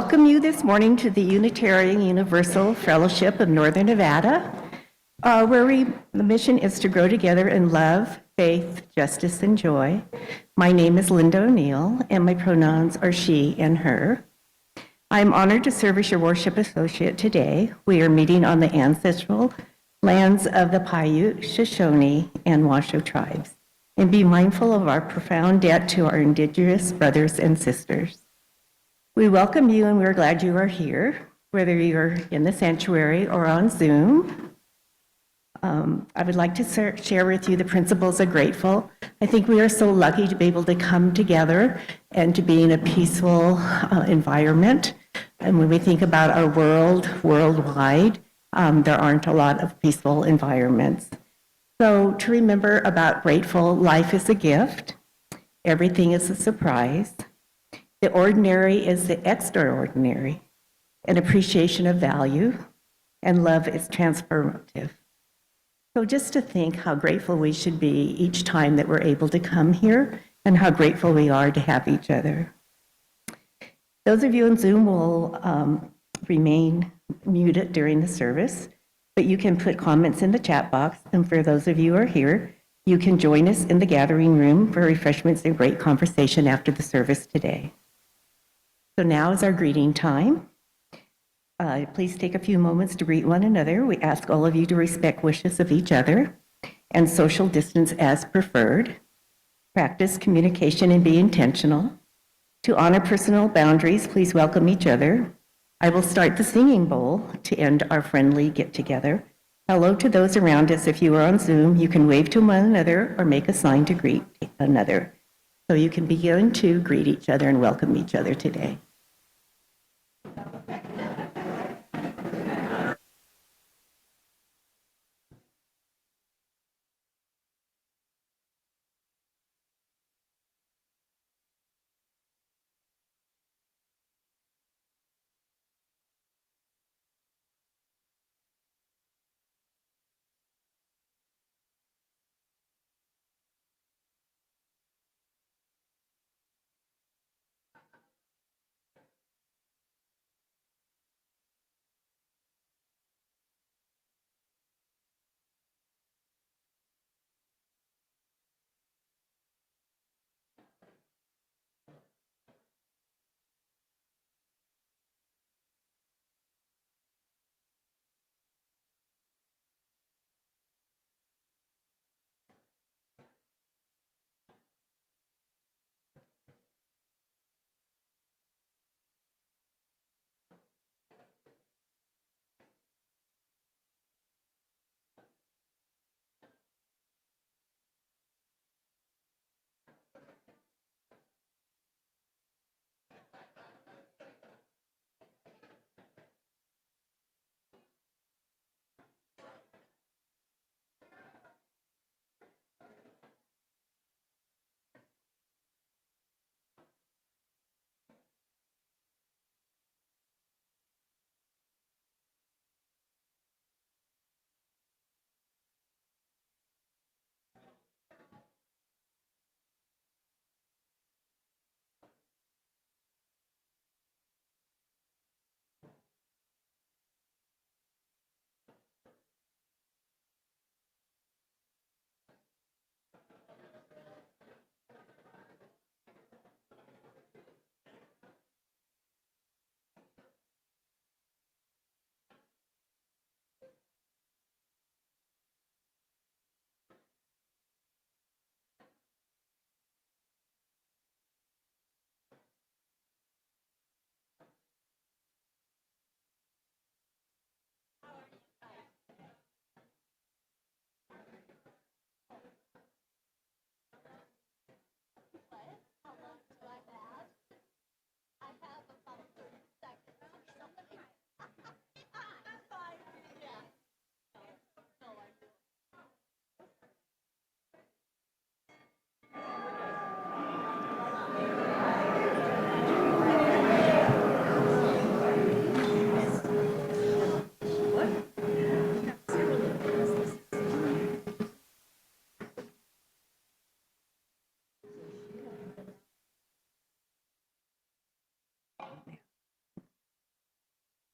Welcome you this morning to the Unitarian Universal Fellowship of Northern Nevada, the mission is to grow together in love, faith, justice, and joy. My name is Linda O'Neill, and my pronouns are she and her. I'm honored to serve as your worship associate today. We are meeting on the ancestral lands of the Paiute, Shoshone, and Washoe tribes, and be mindful of our profound debt to our indigenous brothers and sisters. We welcome you and we're glad you are here, whether you're in the sanctuary or on Zoom. I would like to share with you the principles of grateful. I think we are so lucky to be able to come together and to be in a peaceful environment. And when we think about our worldwide, there aren't a lot of peaceful environments. So to remember about grateful, life is a gift. Everything is a surprise. The ordinary is the extraordinary. An appreciation of value, and love is transformative. So just to think how grateful we should be each time that we're able to come here and how grateful we are to have each other. Those of you on Zoom will remain muted during the service, but you can put comments in the chat box. And for those of you who are here, you can join us in the gathering room for refreshments and great conversation after the service today. So now is our greeting time. Please take a few moments to greet one another. We ask all of you to respect wishes of each other and social distance as preferred. Practice communication and be intentional. To honor personal boundaries, please welcome each other. I will start the singing bowl to end our friendly get-together. Hello to those around us. If you are on Zoom, you can wave to one another or make a sign to greet another. So you can begin to greet each other and welcome each other today.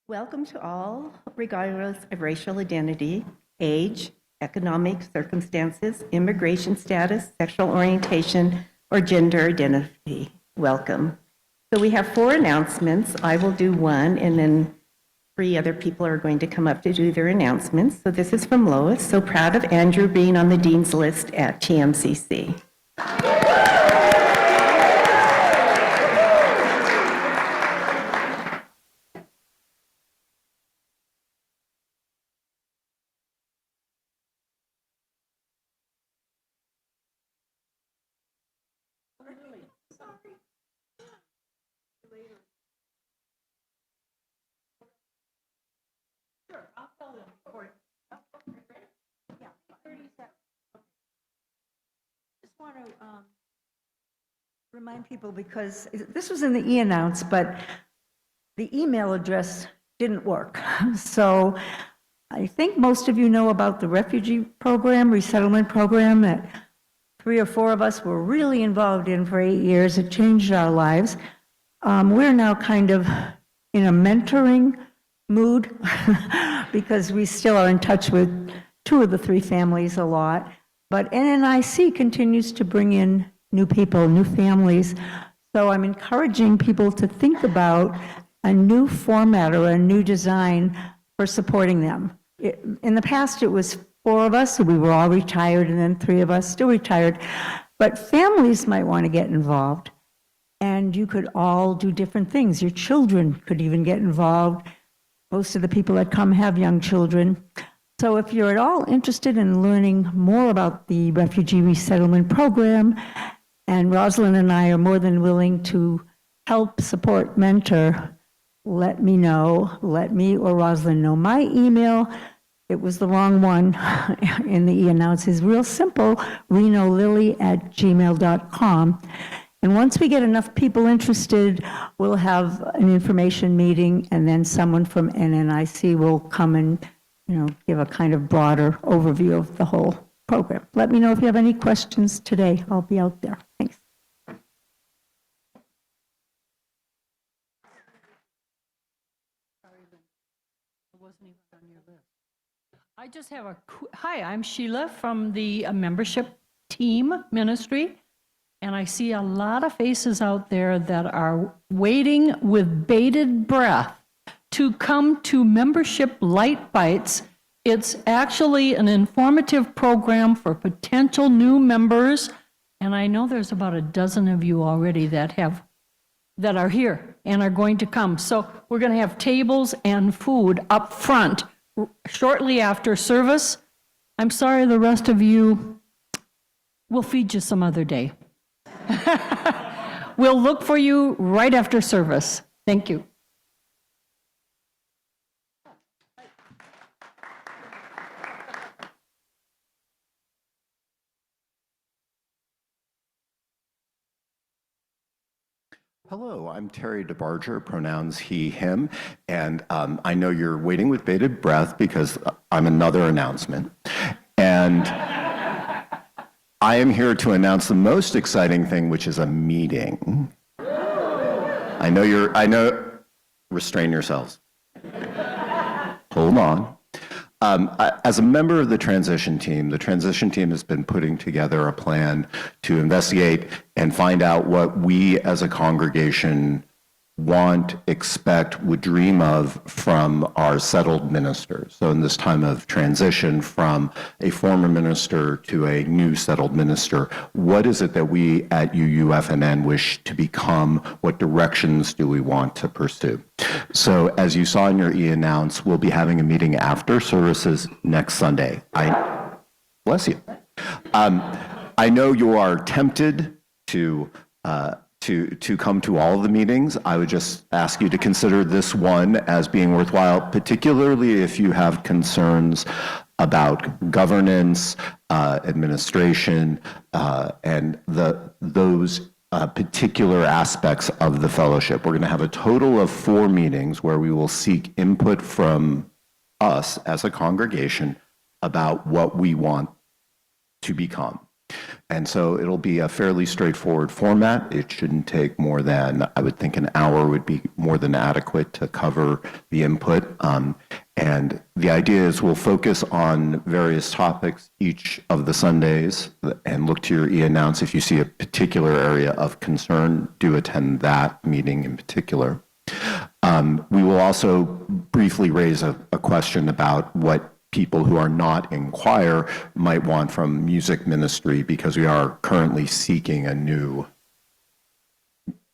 Welcome to all, regardless of racial identity, age, economic circumstances, immigration status, sexual orientation, or gender identity. Welcome. So we have 4 announcements. I will do one, and then 3 other people are going to come up to do their announcements. So this is from Lois. So proud of Andrew being on the Dean's List at TMCC. Just want to remind people, because this was in the e-announce, but the email address didn't work. So I think most of you know about the refugee program, resettlement program, that 3 or 4 of us were really involved in for 8 years. It changed our lives. We're now kind of in a mentoring mood because we still are in touch with 2 of the 3 families a lot. But NNIC continues to bring in new people, new families. So I'm encouraging people to think about a new format or a new design for supporting them. In the past, it was 4 of us, so we were all retired, and then 3 of us still retired. But families might want to get involved, and you could all do different things. Your children could even get involved. Most of the people that come have young children. So if you're at all interested in learning more about the refugee resettlement program, and Rosalind and I are more than willing to help, support, mentor, let me know. Let me or Rosalind know. My email, it was the wrong one in the e-announce, is real simple, renolily@gmail.com. And once we get enough people interested, we'll have an information meeting, and then someone from NNIC will come and, give a kind of broader overview of the whole program. Let me know if you have any questions today. I'll be out there. Thanks. I just have hi, I'm Sheila from the membership team ministry, and I see a lot of faces out there that are waiting with bated breath to come to Membership Light Bites. It's actually an informative program for potential new members, and I know there's about a dozen of you already that are here and are going to come. So we're going to have tables and food up front shortly after service. I'm sorry, the rest of you, we'll feed you some other day. We'll look for you right after service. Thank you. Hello, I'm Terry DeBarger, pronouns he, him, and I know you're waiting with bated breath because I'm another announcement. And I am here to announce the most exciting thing, which is a meeting. I know, restrain yourselves. Hold on. As a member of the transition team has been putting together a plan to investigate and find out what we as a congregation want, expect, would dream of from our settled ministers. So in this time of transition from a former minister to a new settled minister, what is it that we at UUFNN wish to become? What directions do we want to pursue? So as you saw in your e-announce, we'll be having a meeting after services next Sunday. Bless you. I know you are tempted to come to all of the meetings. I would just ask you to consider this one as being worthwhile, particularly if you have concerns about governance, administration, and those particular aspects of the fellowship. We're going to have a total of 4 meetings where we will seek input from us as a congregation about what we want to become. And so it'll be a fairly straightforward format. It shouldn't take more than, I would think an hour would be more than adequate to cover the input. And the idea is we'll focus on various topics each of the Sundays and look to your e-announce. If you see a particular area of concern, do attend that meeting in particular. We will also briefly raise a question about what people who are not in choir might want from music ministry, because we are currently seeking a new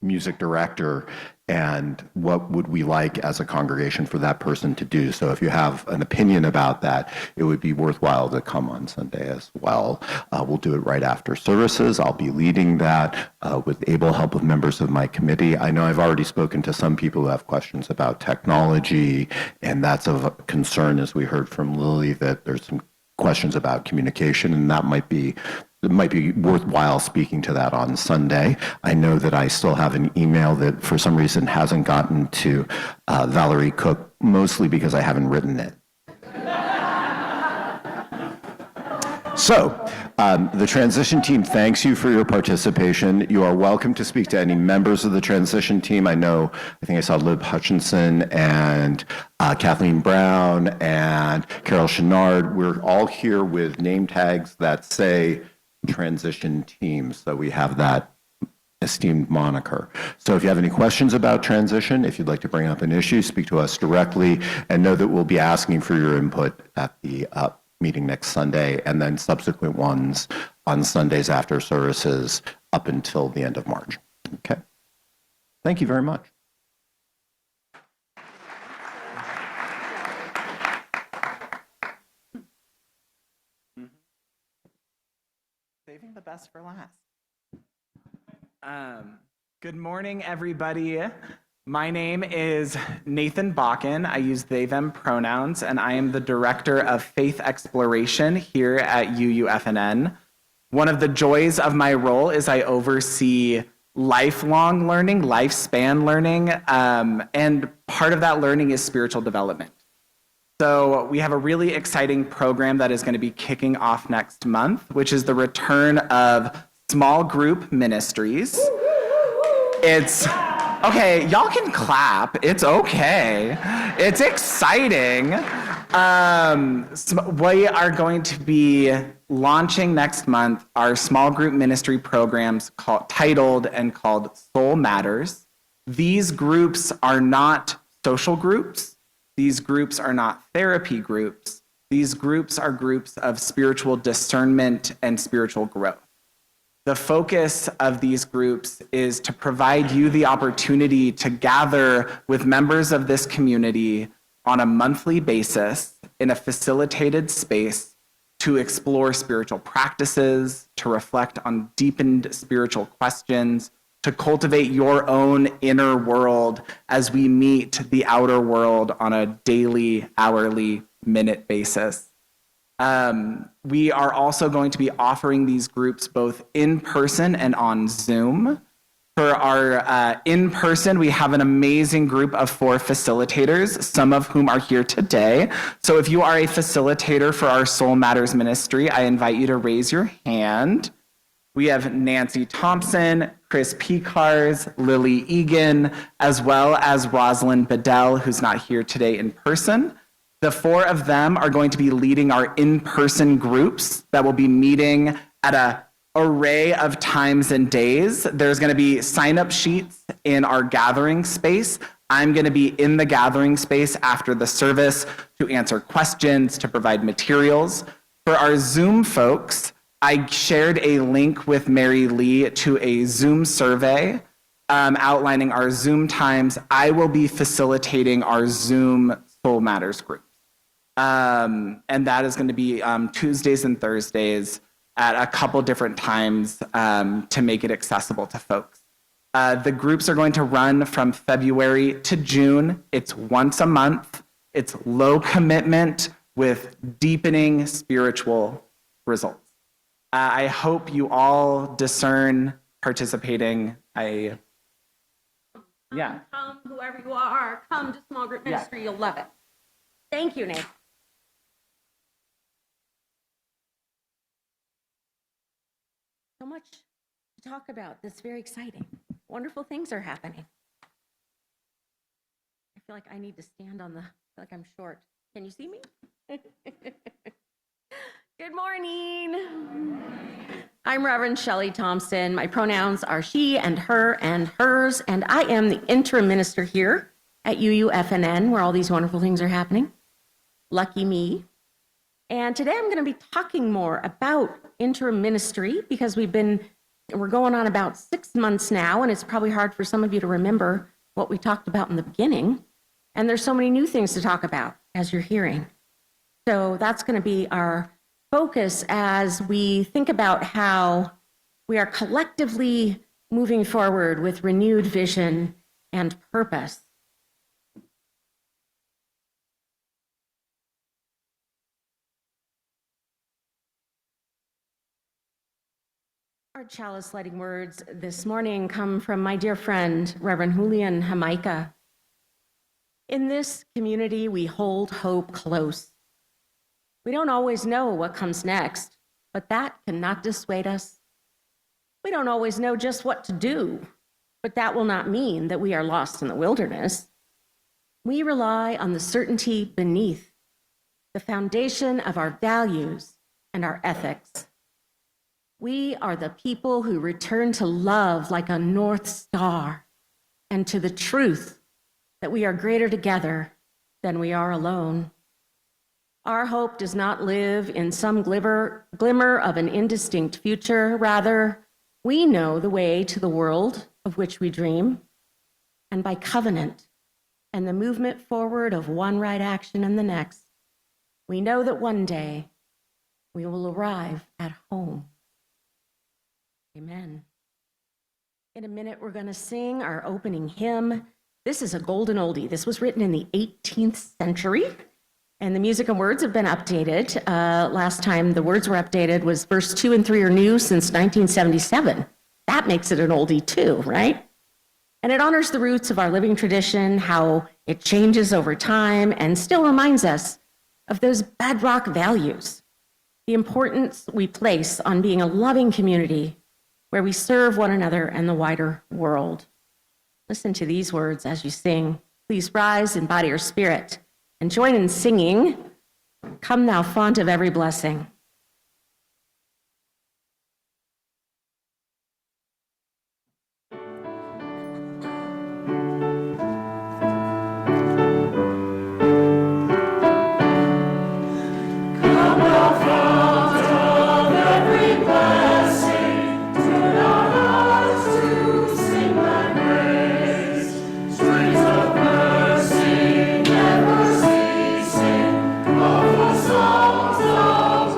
music director, and what would we like as a congregation for that person to do. So if you have an opinion about that, it would be worthwhile to come on Sunday as well. We'll do it right after services. I'll be leading that with able help of members of my committee. I know I've already spoken to some people who have questions about technology, and that's of concern, as we heard from Lily, that there's some questions about communication, and that might be worthwhile speaking to that on Sunday. I know that I still have an email that for some reason hasn't gotten to Valerie Cook, mostly because I haven't written it. So, the transition team thanks you for your participation. You are welcome to speak to any members of the transition team. I think I saw Lib Hutchinson and Kathleen Brown and Carol Chenard. We're all here with name tags that say transition team, so we have that esteemed moniker. So if you have any questions about transition, if you'd like to bring up an issue, speak to us directly, and know that we'll be asking for your input at the meeting next Sunday, and then subsequent ones on Sundays after services up until the end of March. Okay. Thank you very much. Saving the best for last. Good morning, everybody. My name is Nathan Bakken. I use they, them pronouns, and I am the Director of Faith Exploration here at UUFNN. One of the joys of my role is I oversee lifelong learning, lifespan learning, and part of that learning is spiritual development. So we have a really exciting program that is going to be kicking off next month, which is the return of small group ministries. It's, okay, y'all can clap. It's okay. It's exciting. We are going to be launching next month our small group ministry programs titled and called Soul Matters. These groups are not social groups. These groups are not therapy groups. These groups are groups of spiritual discernment and spiritual growth. The focus of these groups is to provide you the opportunity to gather with members of this community on a monthly basis in a facilitated space to explore spiritual practices, to reflect on deepened spiritual questions, to cultivate your own inner world as we meet the outer world on a daily, hourly, minute basis. We are also going to be offering these groups both in person and on Zoom. For our in-person, we have an amazing group of 4 facilitators, some of whom are here today. So if you are a facilitator for our Soul Matters ministry, I invite you to raise your hand. We have Nancy Thompson, Chris Picars, Lily Egan, as well as Rosalind Bedell, who's not here today in person. The 4 of them are going to be leading our in-person groups that will be meeting at an array of times and days. There's going to be sign-up sheets in our gathering space. I'm going to be in the gathering space after the service to answer questions, to provide materials. For our Zoom folks, I shared a link with Mary Lee to a Zoom survey outlining our Zoom times. I will be facilitating our Zoom Soul Matters group. And that is going to be Tuesdays and Thursdays at a couple different times to make it accessible to folks. The groups are going to run from February to June. It's once a month. It's low commitment with deepening spiritual results. I hope you all discern participating. Yeah. Come, whoever you are, come to small group ministry. You'll love it. Thank you, Nate. So much to talk about that's very exciting. Wonderful things are happening. I feel like I need to stand on the, I feel like I'm short. Can you see me? Good morning. I'm Reverend Shelley Thompson. My pronouns are she and her and hers, and I am the interim minister here at UUFNN, where all these wonderful things are happening. Lucky me. And today I'm going to be talking more about interim ministry because we're going on about 6 months now, and it's probably hard for some of you to remember what we talked about in the beginning. And there's so many new things to talk about, as you're hearing. So that's going to be our focus as we think about how we are collectively moving forward with renewed vision and purpose. Our chalice lighting words this morning come from my dear friend, Reverend Julian Jamaica. In this community, we hold hope close. We don't always know what comes next, but that cannot dissuade us. We don't always know just what to do, but that will not mean that we are lost in the wilderness. We rely on the certainty beneath, the foundation of our values and our ethics. We are the people who return to love like a North Star and to the truth that we are greater together than we are alone. Our hope does not live in some glimmer of an indistinct future. Rather, we know the way to the world of which we dream, and by covenant and the movement forward of one right action and the next, we know that one day we will arrive at home. Amen. In a minute, we're going to sing our opening hymn. This is a golden oldie. This was written in the 18th century, and the music and words have been updated. Last time the words were updated was verse 2 and 3 are new since 1977. That makes it an oldie too, right? And it honors the roots of our living tradition, how it changes over time, and still reminds us of those bedrock values, the importance we place on being a loving community where we serve one another and the wider world. Listen to these words as you sing. Please rise in body or spirit and join in singing, "Come Thou Font of Every Blessing." Songs of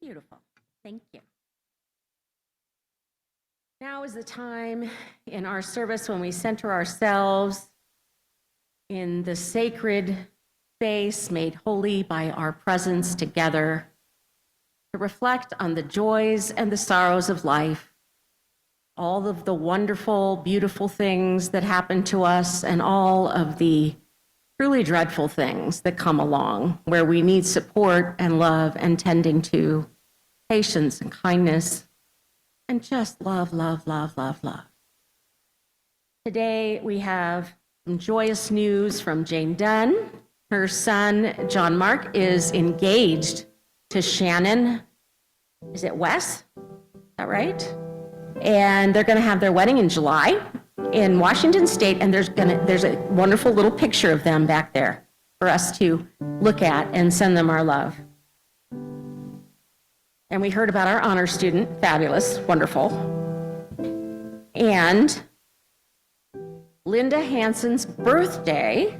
Beautiful. Thank you. Now is the time in our service when we center ourselves in the sacred space made holy by our presence together to reflect on the joys and the sorrows of life, all of the wonderful, beautiful things that happen to us, and all of the truly dreadful things that come along where we need support and love and tending to patience and kindness and just love, love, love, love, love. Today we have some joyous news from Jane Dunn. Her son, John Mark, is engaged to Shannon. Is it Wes? Is that right? And they're going to have their wedding in July in Washington State, and there's a wonderful little picture of them back there for us to look at and send them our love. And we heard about our honor student, fabulous, wonderful. And Linda Hansen's birthday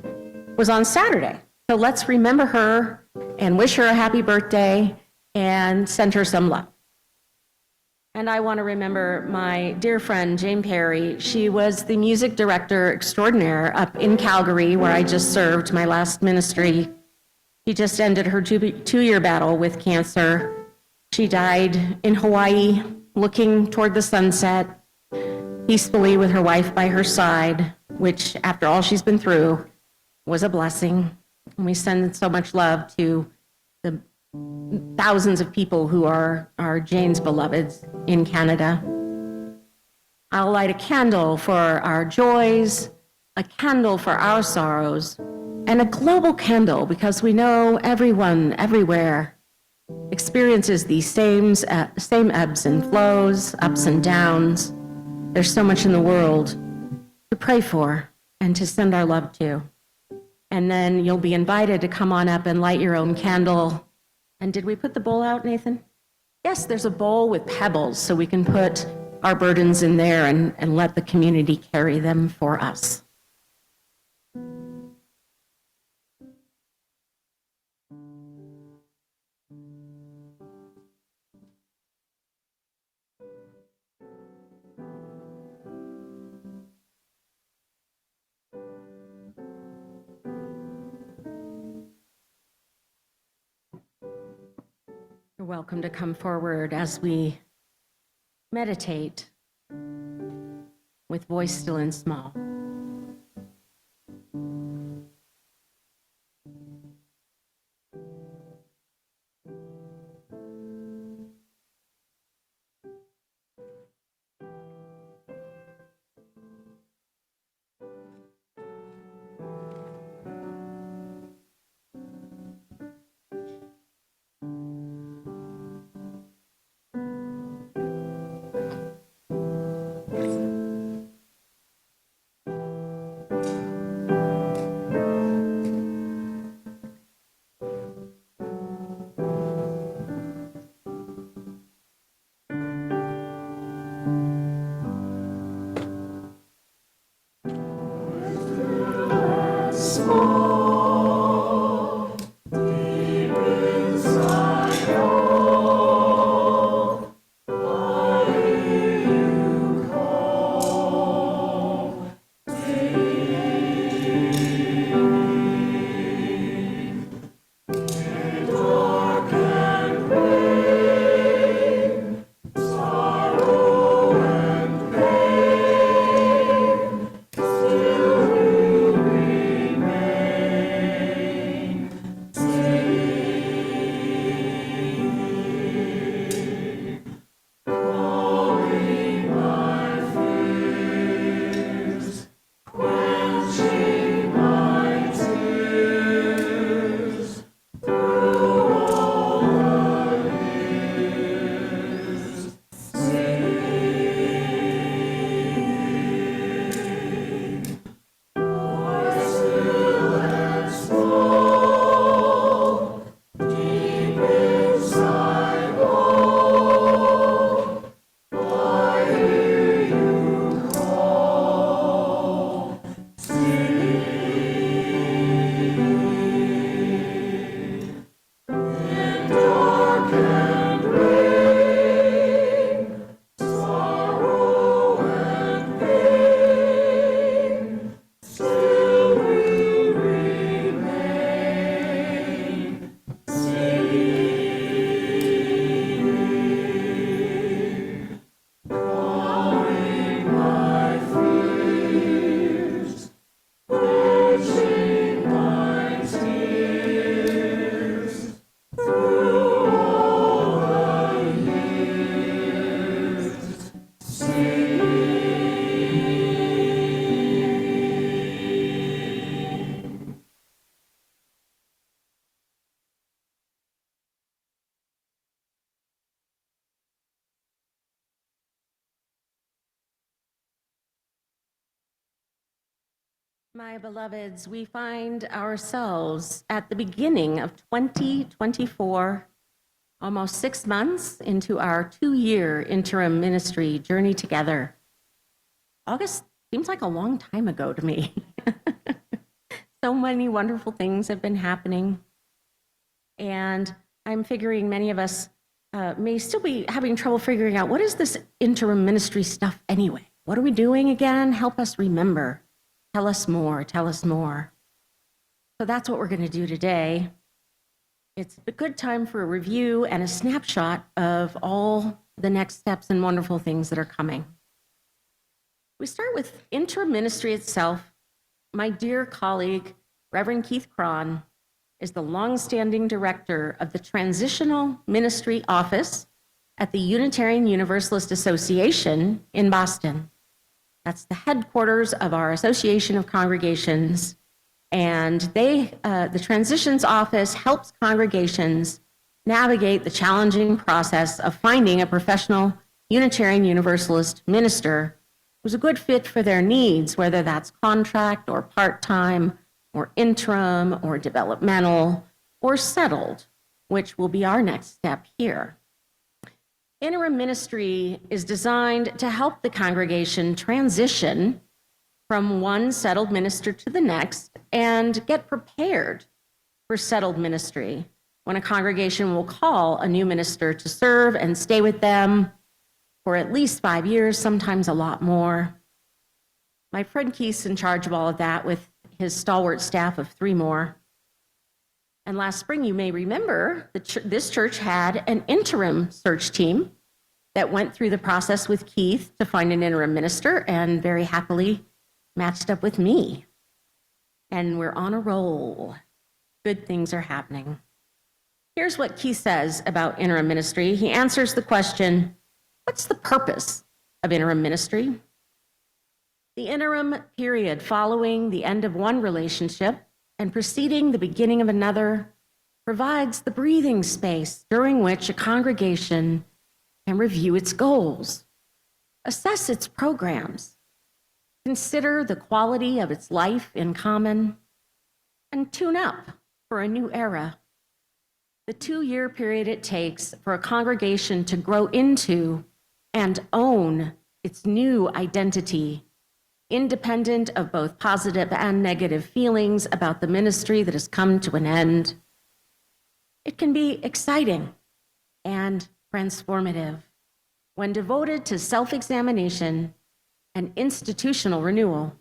was on Saturday. So let's remember her and wish her a happy birthday and send her some love. And I want to remember my dear friend, Jane Perry. She was the music director extraordinaire up in Calgary, where I just served my last ministry. She just ended her two-year battle with cancer. She died in Hawaii, looking toward the sunset, peacefully with her wife by her side, which, after all she's been through, was a blessing. And we send so much love to the thousands of people who are Jane's beloveds in Canada. I'll light a candle for our joys, a candle for our sorrows, and a global candle because we know everyone, everywhere, experiences these same ebbs and flows, ups and downs. There's so much in the world to pray for and to send our love to. And then you'll be invited to come on up and light your own candle. And did we put the bowl out, Nathan? Yes, there's a bowl with pebbles so we can put our burdens in there and let the community carry them for us. You're welcome to come forward as we meditate with voice still and small. My beloveds, we find ourselves at the beginning of 2024, almost 6 months into our 2-year interim ministry journey together. August seems like a long time ago to me. So many wonderful things have been happening. And I'm figuring many of us may still be having trouble figuring out, what is this interim ministry stuff anyway? What are we doing again? Help us remember. Tell us more, tell us more. So that's what we're going to do today. It's a good time for a review and a snapshot of all the next steps and wonderful things that are coming. We start with interim ministry itself. My dear colleague, Reverend Keith Cron, is the longstanding director of the Transitional Ministry Office at the Unitarian Universalist Association in Boston. That's the headquarters of our Association of Congregations. And the Transitions Office helps congregations navigate the challenging process of finding a professional Unitarian Universalist minister who's a good fit for their needs, whether that's contract or part-time or interim or developmental or settled, which will be our next step here. Interim ministry is designed to help the congregation transition from one settled minister to the next and get prepared for settled ministry when a congregation will call a new minister to serve and stay with them for at least 5 years, sometimes a lot more. My friend Keith's in charge of all of that with his stalwart staff of 3 more. And last spring, you may remember, this church had an interim search team that went through the process with Keith to find an interim minister and very happily matched up with me. And we're on a roll. Good things are happening. Here's what Keith says about interim ministry. He answers the question, what's the purpose of interim ministry? The interim period following the end of one relationship and preceding the beginning of another provides the breathing space during which a congregation can review its goals, assess its programs, consider the quality of its life in common, and tune up for a new era. The 2-year period it takes for a congregation to grow into and own its new identity, independent of both positive and negative feelings about the ministry that has come to an end. It can be exciting and transformative when devoted to self-examination and institutional renewal.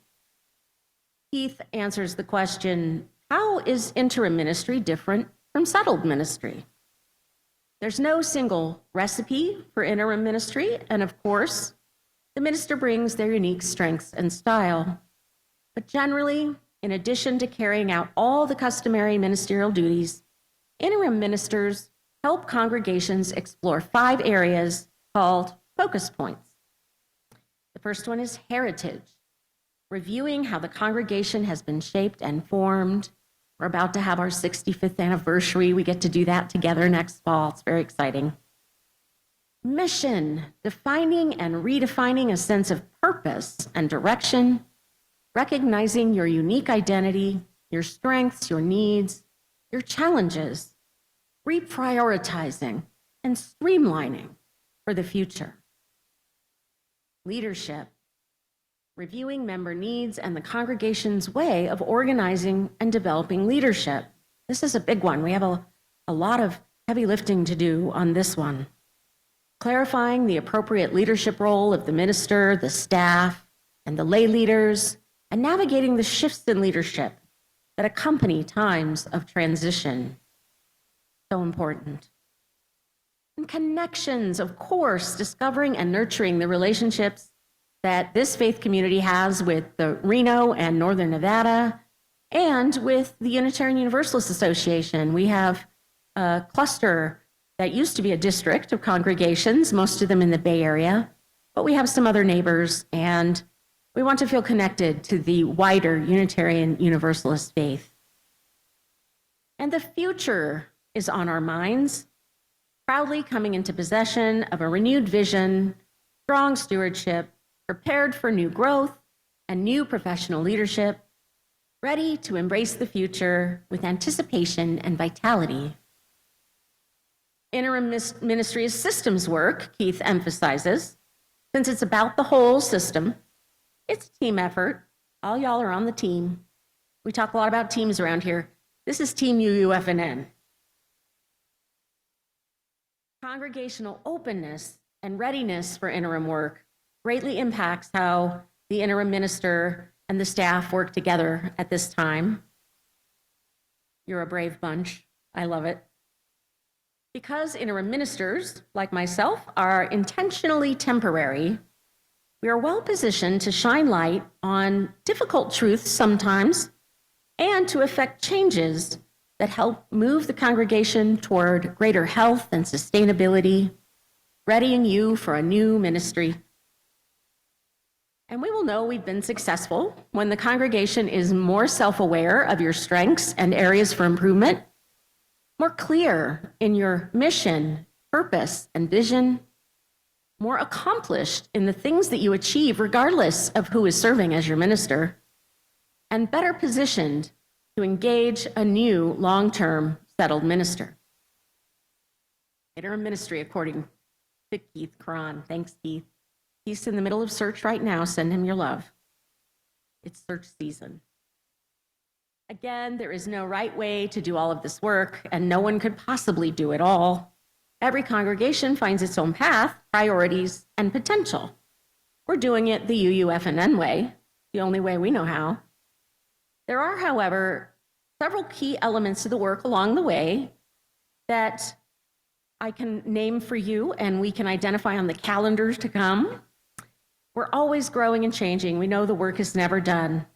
Keith answers the question, how is interim ministry different from settled ministry? There's no single recipe for interim ministry, and of course, the minister brings their unique strengths and style. But generally, in addition to carrying out all the customary ministerial duties, interim ministers help congregations explore 5 areas called focus points. The first one is heritage, reviewing how the congregation has been shaped and formed. We're about to have our 65th anniversary. We get to do that together next fall. It's very exciting. Mission, defining and redefining a sense of purpose and direction, recognizing your unique identity, your strengths, your needs, your challenges, reprioritizing and streamlining for the future. Leadership, reviewing member needs and the congregation's way of organizing and developing leadership. This is a big one. We have a lot of heavy lifting to do on this one. Clarifying the appropriate leadership role of the minister, the staff, and the lay leaders, and navigating the shifts in leadership that accompany times of transition. So important. And connections, of course, discovering and nurturing the relationships that this faith community has with the Reno and Northern Nevada and with the Unitarian Universalist Association. We have a cluster that used to be a district of congregations, most of them in the Bay Area, but we have some other neighbors, and we want to feel connected to the wider Unitarian Universalist faith. And the future is on our minds, proudly coming into possession of a renewed vision, strong stewardship, prepared for new growth and new professional leadership, ready to embrace the future with anticipation and vitality. Interim ministry is systems work, Keith emphasizes. Since it's about the whole system, it's a team effort. All y'all are on the team. We talk a lot about teams around here. This is Team UUFNN. Congregational openness and readiness for interim work greatly impacts how the interim minister and the staff work together at this time. You're a brave bunch. I love it. Because interim ministers, like myself, are intentionally temporary, we are well positioned to shine light on difficult truths sometimes and to effect changes that help move the congregation toward greater health and sustainability, readying you for a new ministry. And we will know we've been successful when the congregation is more self-aware of your strengths and areas for improvement, more clear in your mission, purpose, and vision, more accomplished in the things that you achieve regardless of who is serving as your minister, and better positioned to engage a new long-term settled minister. Interim ministry, according to Keith Cron. Thanks, Keith. He's in the middle of search right now. Send him your love. It's search season. Again, there is no right way to do all of this work, and no one could possibly do it all. Every congregation finds its own path, priorities, and potential. We're doing it the UUFNN way, the only way we know how. There are, however, several key elements to the work along the way that I can name for you and we can identify on the calendars to come. We're always growing and changing. We know the work is never done,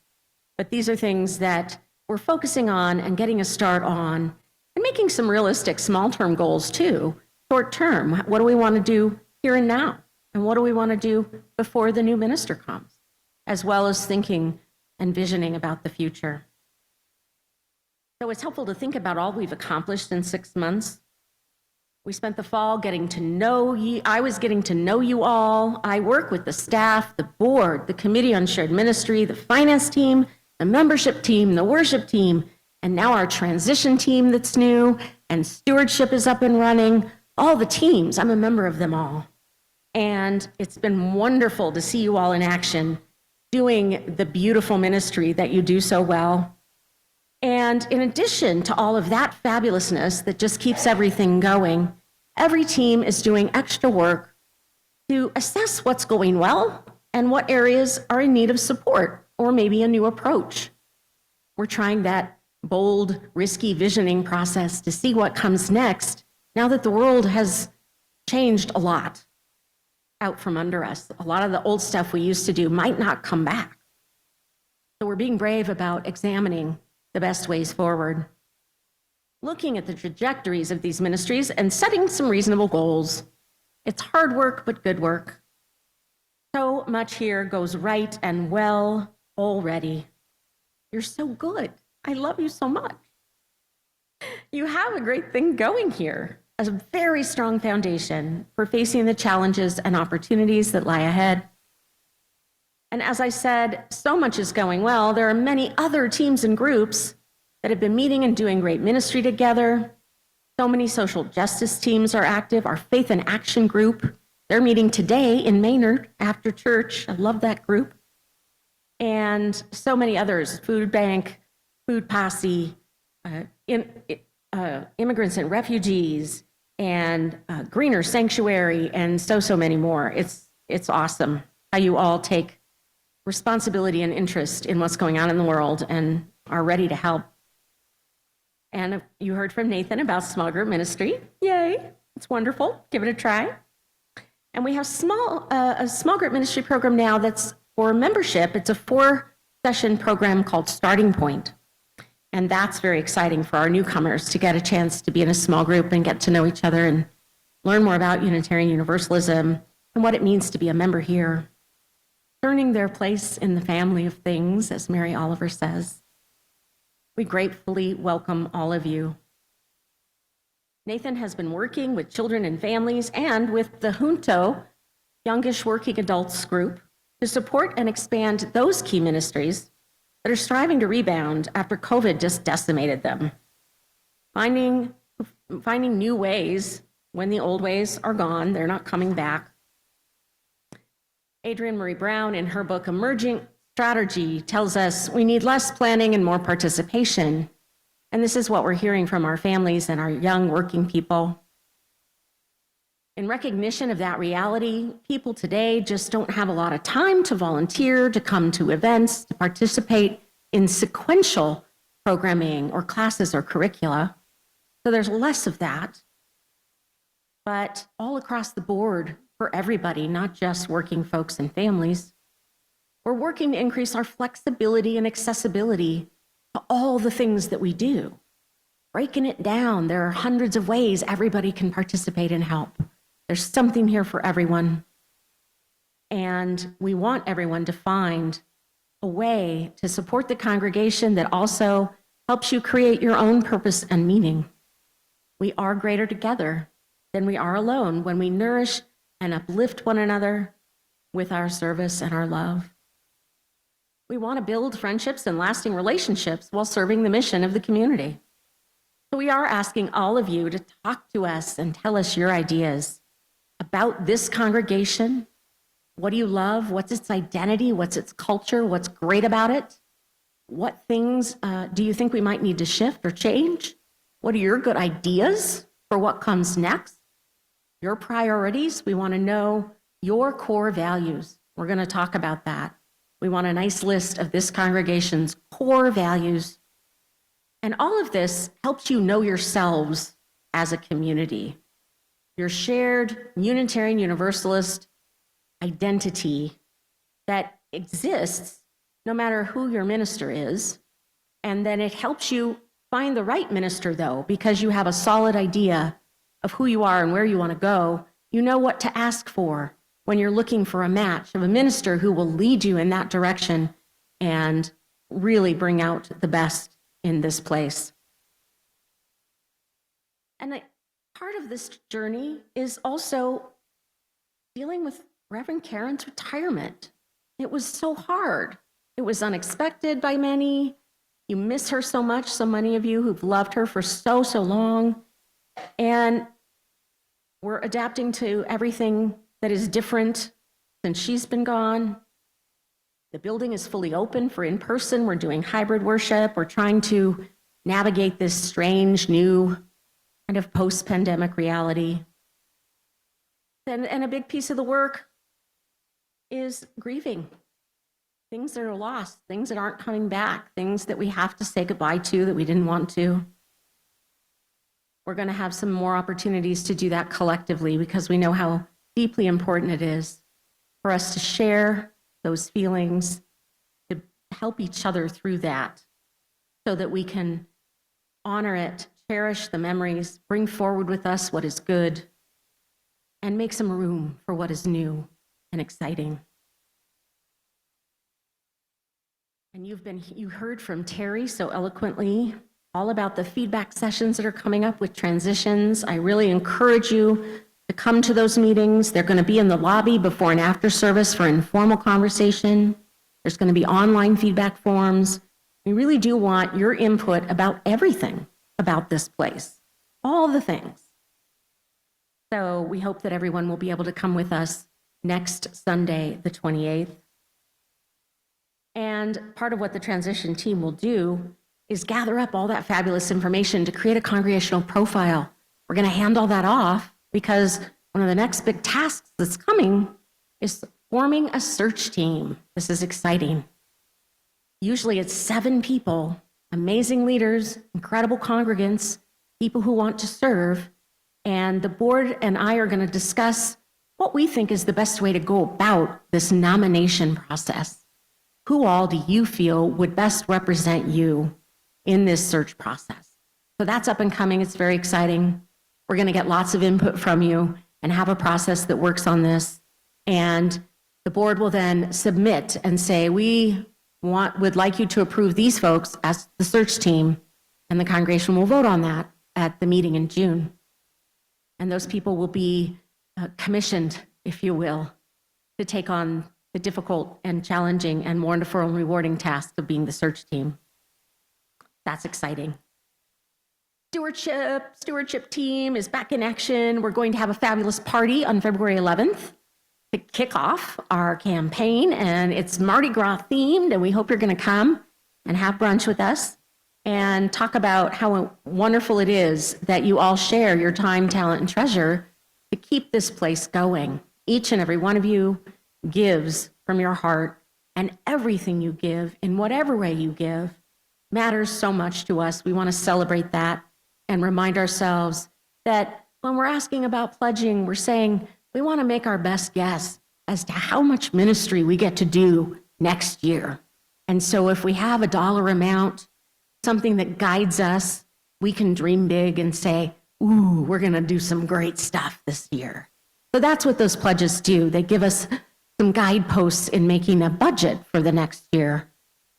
but these are things that we're focusing on and getting a start on and making some realistic small-term goals too, short-term. What do we want to do here and now? And what do we want to do before the new minister comes? As well as thinking and visioning about the future. So it's helpful to think about all we've accomplished in 6 months. We spent the fall getting to know you. I was getting to know you all. I work with the staff, the board, the committee on shared ministry, the finance team, the membership team, the worship team, and now our transition team that's new, and stewardship is up and running. All the teams, I'm a member of them all. And it's been wonderful to see you all in action, doing the beautiful ministry that you do so well. And in addition to all of that fabulousness that just keeps everything going, every team is doing extra work to assess what's going well and what areas are in need of support or maybe a new approach. We're trying that bold, risky visioning process to see what comes next now that the world has changed a lot out from under us. A lot of the old stuff we used to do might not come back. So we're being brave about examining the best ways forward, looking at the trajectories of these ministries and setting some reasonable goals. It's hard work, but good work. So much here goes right and well already. You're so good. I love you so much. You have a great thing going here, a very strong foundation for facing the challenges and opportunities that lie ahead. And as I said, so much is going well. There are many other teams and groups that have been meeting and doing great ministry together. So many social justice teams are active. Our Faith and Action group, they're meeting today in Maynard after church. I love that group. And so many others, Food Bank, Food Posse, Immigrants and Refugees, and Greener Sanctuary, and so many more. It's awesome how you all take responsibility and interest in what's going on in the world and are ready to help. And you heard from Nathan about small group ministry. Yay, it's wonderful. Give it a try. And we have a small group ministry program now that's for membership. It's a 4-session program called Starting Point. And that's very exciting for our newcomers to get a chance to be in a small group and get to know each other and learn more about Unitarian Universalism and what it means to be a member here. Earning their place in the family of things, as Mary Oliver says. We gratefully welcome all of you. Nathan has been working with children and families and with the Junto, Youngish Working Adults group, to support and expand those key ministries that are striving to rebound after COVID just decimated them. Finding new ways when the old ways are gone, they're not coming back. Adrienne Marie Brown, in her book Emerging Strategy, tells us we need less planning and more participation. And this is what we're hearing from our families and our young working people. In recognition of that reality, people today just don't have a lot of time to volunteer, to come to events, to participate in sequential programming or classes or curricula. So there's less of that. But all across the board for everybody, not just working folks and families, we're working to increase our flexibility and accessibility to all the things that we do. Breaking it down, there are hundreds of ways everybody can participate and help. There's something here for everyone. And we want everyone to find a way to support the congregation that also helps you create your own purpose and meaning. We are greater together than we are alone when we nourish and uplift one another with our service and our love. We want to build friendships and lasting relationships while serving the mission of the community. So we are asking all of you to talk to us and tell us your ideas about this congregation. What do you love? What's its identity? What's its culture? What's great about it? What things do you think we might need to shift or change? What are your good ideas for what comes next? Your priorities. We want to know your core values. We're going to talk about that. We want a nice list of this congregation's core values. And all of this helps you know yourselves as a community. Your shared Unitarian Universalist identity that exists no matter who your minister is. And then it helps you find the right minister, though, because you have a solid idea of who you are and where you want to go. You know what to ask for when you're looking for a match of a minister who will lead you in that direction and really bring out the best in this place. And part of this journey is also dealing with Reverend Karen's retirement. It was so hard. It was unexpected by many. You miss her so much, so many of you who've loved her for so long. And we're adapting to everything that is different since she's been gone. The building is fully open for in-person. We're doing hybrid worship. We're trying to navigate this strange new kind of post-pandemic reality. And a big piece of the work is grieving. Things that are lost, things that aren't coming back, things that we have to say goodbye to that we didn't want to. We're going to have some more opportunities to do that collectively because we know how deeply important it is for us to share those feelings, to help each other through that so that we can honor it, cherish the memories, bring forward with us what is good, and make some room for what is new and exciting. And you heard from Terry so eloquently all about the feedback sessions that are coming up with transitions. I really encourage you to come to those meetings. They're going to be in the lobby before and after service for informal conversation. There's going to be online feedback forms. We really do want your input about everything about this place, all the things. So we hope that everyone will be able to come with us next Sunday, the 28th. And part of what the transition team will do is gather up all that fabulous information to create a congregational profile. We're going to hand all that off because one of the next big tasks that's coming is forming a search team. This is exciting. Usually it's 7 people, amazing leaders, incredible congregants, people who want to serve. And the board and I are going to discuss what we think is the best way to go about this nomination process. Who all do you feel would best represent you in this search process? So that's up and coming. It's very exciting. We're going to get lots of input from you and have a process that works on this. And the board will then submit and say, would like you to approve these folks as the search team, and the congregation will vote on that at the meeting in June. And those people will be commissioned, if you will, to take on the difficult and challenging and wonderful and rewarding task of being the search team. That's exciting. Stewardship team is back in action. We're going to have a fabulous party on February 11th to kick off our campaign, and it's Mardi Gras themed, and we hope you're going to come and have brunch with us and talk about how wonderful it is that you all share your time, talent, and treasure to keep this place going. Each and every one of you gives from your heart, and everything you give, in whatever way you give, matters so much to us. We want to celebrate that and remind ourselves that when we're asking about pledging, we're saying we want to make our best guess as to how much ministry we get to do next year. And so if we have a dollar amount, something that guides us, we can dream big and say, ooh, we're going to do some great stuff this year. So that's what those pledges do. They give us some guideposts in making a budget for the next year.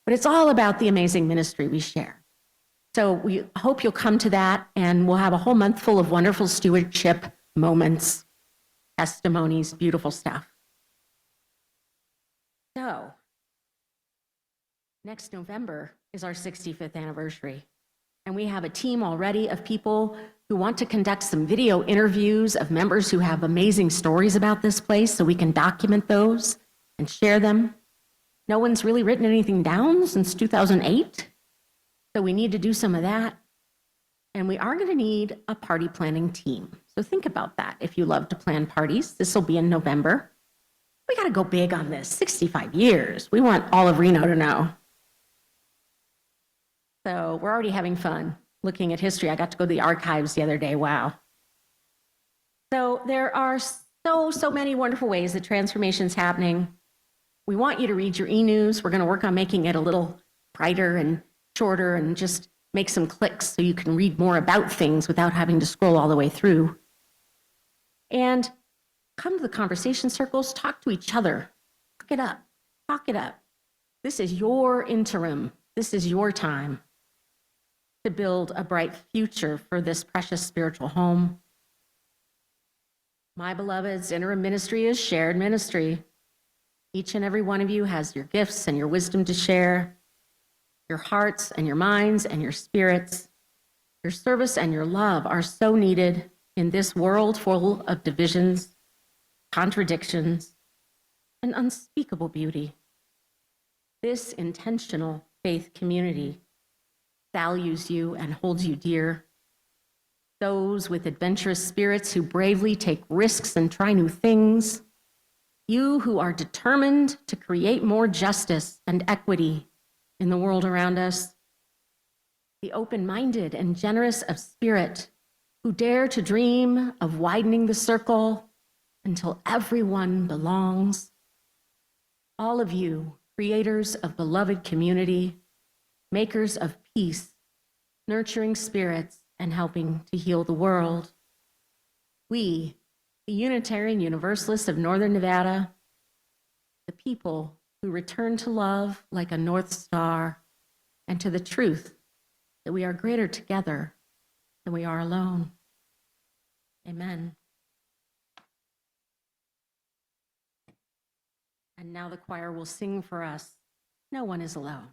But it's all about the amazing ministry we share. So we hope you'll come to that, and we'll have a whole month full of wonderful stewardship moments, testimonies, beautiful stuff. So next November is our 65th anniversary, and we have a team already of people who want to conduct some video interviews of members who have amazing stories about this place so we can document those and share them. No one's really written anything down since 2008, so we need to do some of that. And we are going to need a party planning team. So think about that. If you love to plan parties, this will be in November. We got to go big on this. 65 years. We want all of Reno to know. So we're already having fun looking at history. I got to go to the archives the other day. Wow. So there are so many wonderful ways that transformation's happening. We want you to read your e-news. We're going to work on making it a little brighter and shorter and just make some clicks so you can read more about things without having to scroll all the way through. And come to the conversation circles, talk to each other. Talk it up. Talk it up. This is your interim. This is your time to build a bright future for this precious spiritual home. My beloveds, interim ministry is shared ministry. Each and every one of you has your gifts and your wisdom to share, your hearts and your minds and your spirits. Your service and your love are so needed in this world full of divisions, contradictions, and unspeakable beauty. This intentional faith community values you and holds you dear. Those with adventurous spirits who bravely take risks and try new things. You who are determined to create more justice and equity in the world around us. The open-minded and generous of spirit who dare to dream of widening the circle until everyone belongs. All of you, creators of beloved community, makers of peace, nurturing spirits, and helping to heal the world. We, the Unitarian Universalists of Northern Nevada, the people who return to love like a North Star and to the truth that we are greater together than we are alone. Amen. And now the choir will sing for us, "No One is Alone."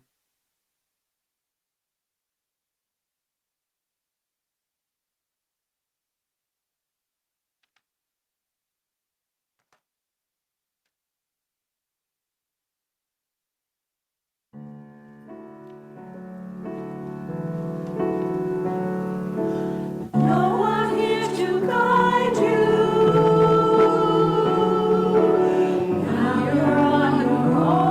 No one here to guide you. Now you're on your own.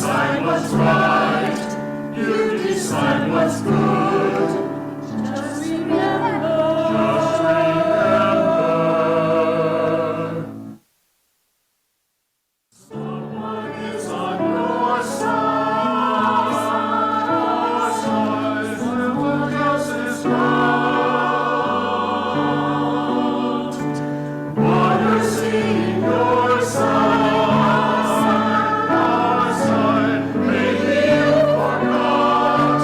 decide what's right. You decide what's good. Just remember. Just remember. Someone is on your side. Someone else is not. Water seeing your side, our side, maybe you forgot.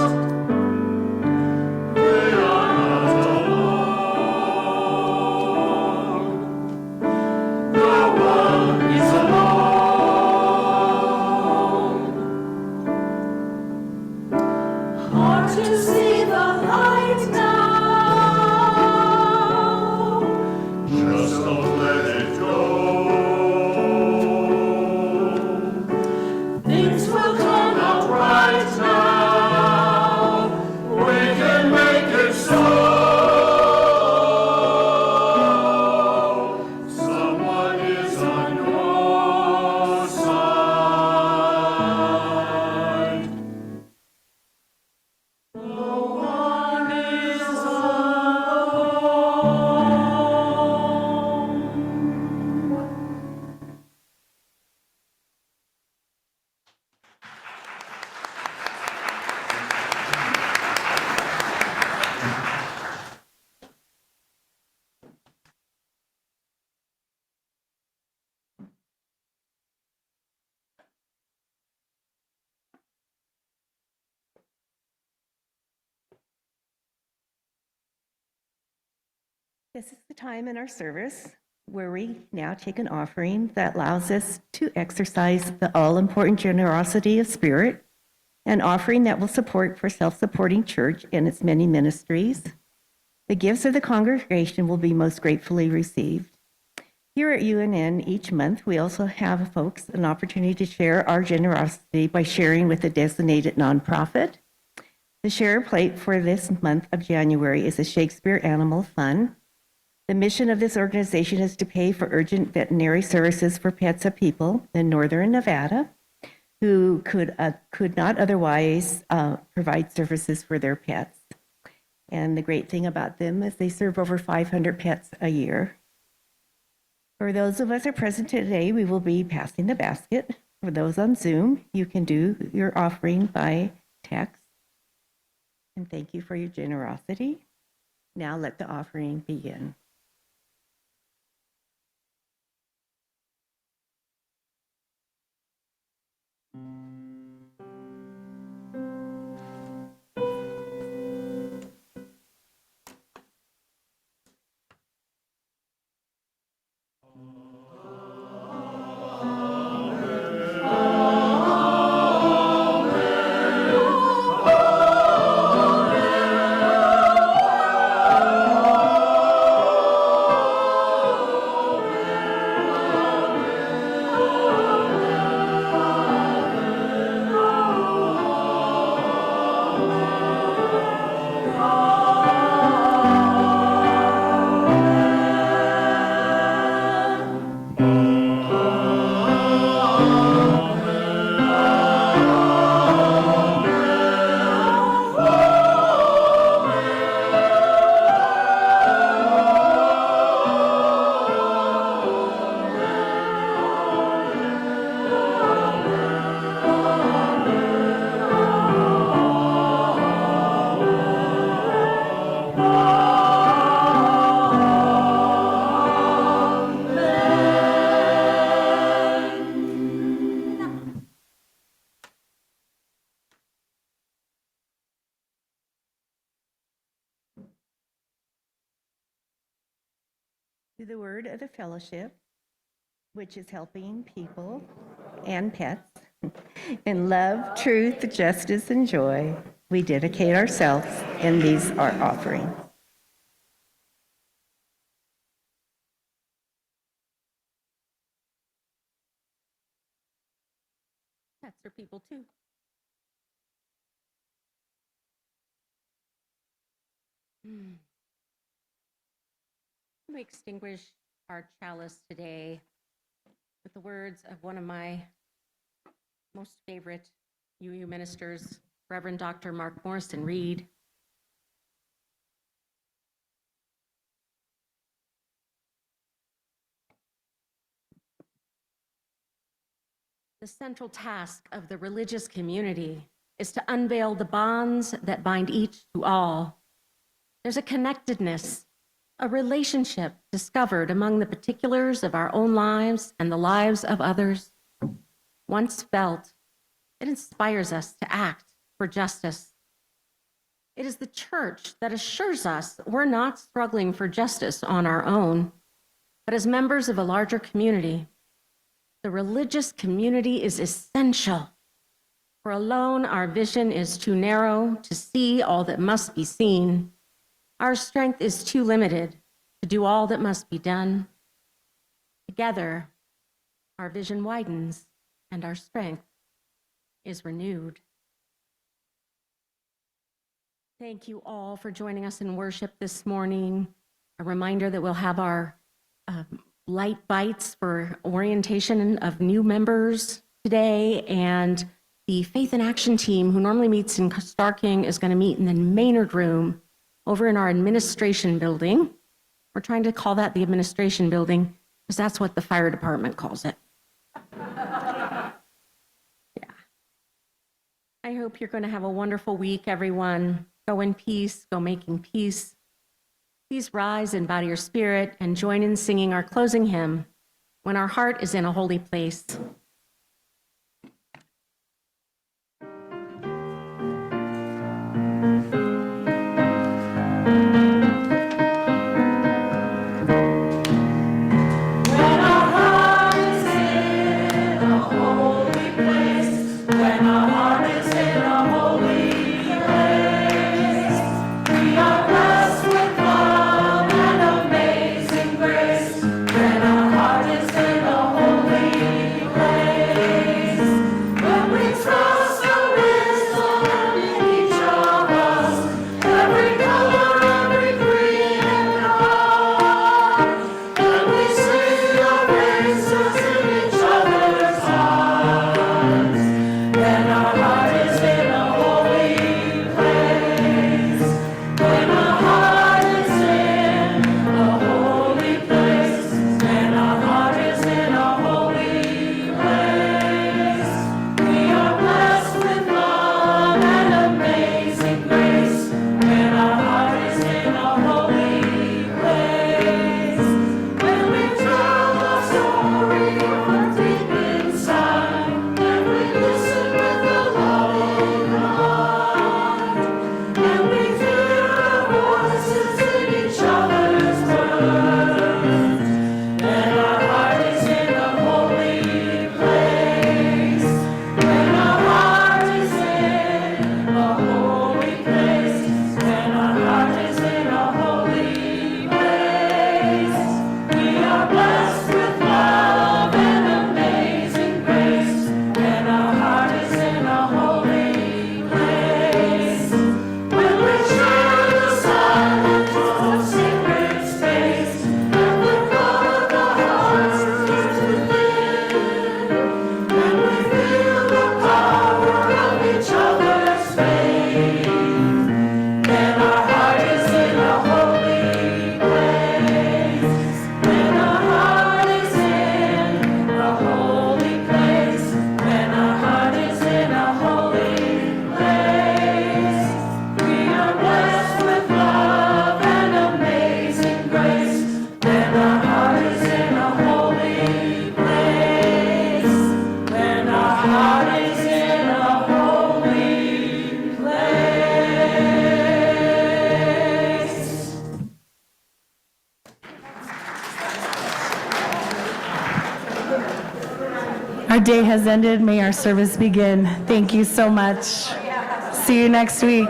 They are not alone. No one is alone. Hard to see the light now. Just don't let it go. Things will come out right now. We can make it so. Someone is on your side. No one is alone. This is the time in our service where we now take an offering that allows us to exercise the all-important generosity of spirit, an offering that will support for self-supporting church and its many ministries. The gifts of the congregation will be most gratefully received. Here at UNN each month, we also have folks an opportunity to share our generosity by sharing with a designated nonprofit. The share plate for this month of January is the Shakespeare Animal Fund. The mission of this organization is to pay for urgent veterinary services for pets of people in northern Nevada who could not otherwise provide services for their pets. And the great thing about them is they serve over 500 pets a year. For those of us who are present today, we will be passing the basket. For those on Zoom, you can do your offering by text. And thank you for your generosity. Now let the offering begin. To the word of the fellowship, which is helping people and pets in love, truth, justice, and joy, we dedicate ourselves in these our offerings. Pets are people too. We extinguish our chalice today with the words of one of my most favorite UU ministers, Reverend Dr. Mark Morrison Reed. The central task of the religious community is to unveil the bonds that bind each to all. There's a connectedness, a relationship discovered among the particulars of our own lives and the lives of others. Once felt, it inspires us to act for justice. It is the church that assures us we're not struggling for justice on our own, but as members of a larger community. The religious community is essential, for alone our vision is too narrow to see all that must be seen. Our strength is too limited to do all that must be done. Together, our vision widens and our strength is renewed. Thank you all for joining us in worship this morning. A reminder that we'll have our light bites for orientation of new members today, and the Faith in Action team, who normally meets in Star King, is going to meet in the Maynard room over in our administration building. We're trying to call that the administration building because that's what the fire department calls it. Yeah. I hope you're going to have a wonderful week, everyone. Go in peace, go making peace. Please rise in body or spirit and join in singing our closing hymn, When Our Heart is in a Holy Place. Our day has ended. May our service begin. Thank you so much. See you next week.